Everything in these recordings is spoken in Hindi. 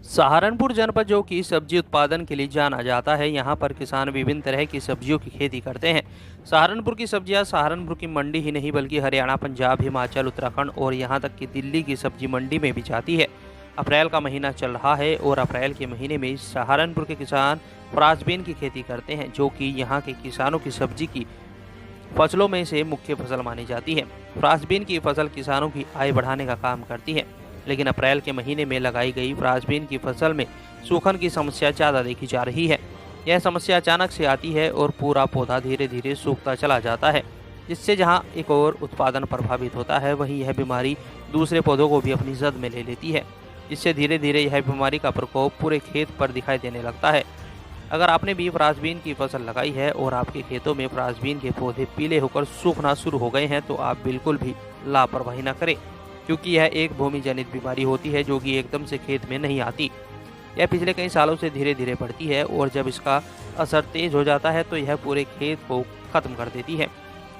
सहारनपुर जनपद जो कि सब्जी उत्पादन के लिए जाना जाता है, यहाँ पर किसान विभिन्न तरह की सब्जियों की खेती करते हैं। सहारनपुर की सब्जियाँ सहारनपुर की मंडी ही नहीं बल्कि हरियाणा, पंजाब, हिमाचल, उत्तराखंड और यहाँ तक कि दिल्ली की सब्जी मंडी में भी जाती है। अप्रैल का महीना चल रहा है और अप्रैल के महीने में सहारनपुर के किसान फ्रांसबीन की खेती करते हैं, जो कि यहाँ के किसानों की सब्जी की फसलों में से मुख्य फसल मानी जाती है। फ्रांसबीन की फसल किसानों की आय बढ़ाने का काम करती है, लेकिन अप्रैल के महीने में लगाई गई फ्रांसबीन की फसल में सूखन की समस्या ज़्यादा देखी जा रही है। यह समस्या अचानक से आती है और पूरा पौधा धीरे धीरे सूखता चला जाता है, जिससे जहां एक और उत्पादन प्रभावित होता है, वहीं यह बीमारी दूसरे पौधों को भी अपनी जद में ले लेती है, जिससे धीरे धीरे यह बीमारी का प्रकोप पूरे खेत पर दिखाई देने लगता है। अगर आपने भी फ्रांसबीन की फसल लगाई है और आपके खेतों में फ्रांसबीन के पौधे पीले होकर सूखना शुरू हो गए हैं, तो आप बिल्कुल भी लापरवाही न करें, क्योंकि यह एक भूमि जनित बीमारी होती है जो कि एकदम से खेत में नहीं आती। यह पिछले कई सालों से धीरे धीरे बढ़ती है और जब इसका असर तेज हो जाता है तो यह पूरे खेत को खत्म कर देती है।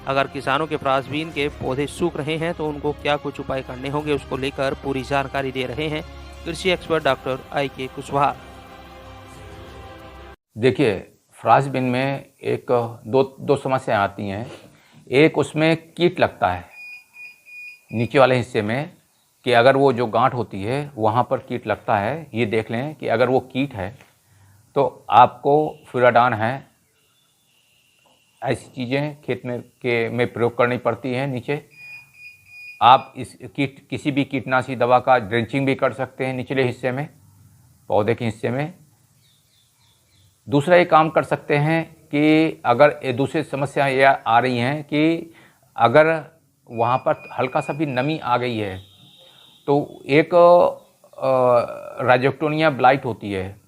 अगर किसानों के फ्रांसबीन के पौधे सूख रहे हैं तो उनको क्या कुछ उपाय करने होंगे, उसको लेकर पूरी जानकारी दे रहे हैं कृषि एक्सपर्ट डॉक्टर IK कुशवाहा। देखिए, फ्रांसबीन में एक दो समस्याएं आती हैं। एक, उसमें कीट लगता है नीचे वाले हिस्से में, कि अगर वो जो गांठ होती है वहाँ पर कीट लगता है। ये देख लें कि अगर वो कीट है तो आपको फ्यूराडान है, ऐसी चीज़ें खेत में प्रयोग करनी पड़ती हैं नीचे। आप इस किसी भी कीटनाशी दवा का ड्रेंचिंग भी कर सकते हैं निचले हिस्से में, पौधे के हिस्से में। दूसरा ये काम कर सकते हैं कि अगर ये दूसरी समस्या ये आ रही हैं कि अगर वहाँ पर हल्का सा भी नमी आ गई है तो एक राइजोक्टोनिया ब्लाइट होती है,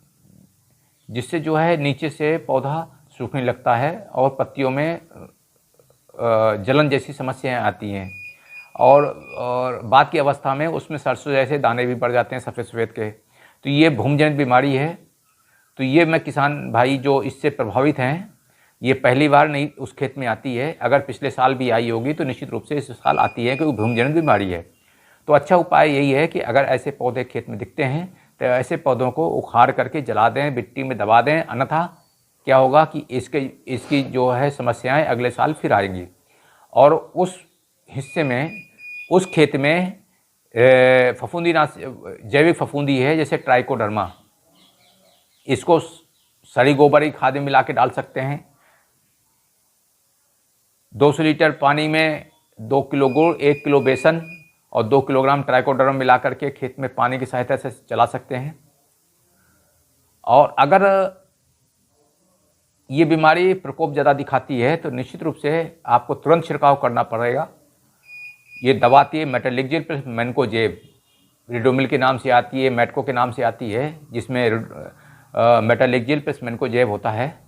जिससे जो है नीचे से पौधा सूखने लगता है और पत्तियों में जलन जैसी समस्याएं आती हैं। और बाद की अवस्था में उसमें सरसों जैसे दाने भी पड़ जाते हैं सफ़ेद सफ़ेद के। तो ये भूमजनित बीमारी है। तो ये मैं किसान भाई जो इससे प्रभावित हैं, ये पहली बार नहीं उस खेत में आती है। अगर पिछले साल भी आई होगी तो निश्चित रूप से इस साल आती है, क्योंकि भूमजनित बीमारी है। तो अच्छा उपाय यही है कि अगर ऐसे पौधे खेत में दिखते हैं तो ऐसे पौधों को उखाड़ करके जला दें, मिट्टी में दबा दें। अन्यथा क्या होगा कि इसकी जो है समस्याएं अगले साल फिर आएंगी। और उस हिस्से में, उस खेत में जैविक फफूंदी है, जैसे ट्राइकोडर्मा, इसको सड़ी गोबर की खाद में मिला के डाल सकते हैं। 200 लीटर पानी में 2 किलो गुड़, 1 किलो बेसन और 2 किलोग्राम ट्राइकोडर्मा मिला करके खेत में पानी की सहायता से चला सकते हैं। और अगर ये बीमारी प्रकोप ज़्यादा दिखाती है तो निश्चित रूप से आपको तुरंत छिड़काव करना पड़ेगा। ये दवा आती है मेटालिक्जिल प्लस मैनकोजेब, रिडोमिल के नाम से आती है, मेटको के नाम से आती है, जिसमें मेटालिक्जिल प्लस मैनकोजेब होता है।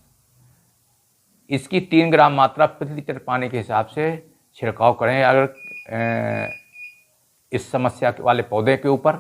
इसकी 3 ग्राम मात्रा प्रति लीटर पानी के हिसाब से छिड़काव करें अगर इस समस्या वाले पौधे के ऊपर।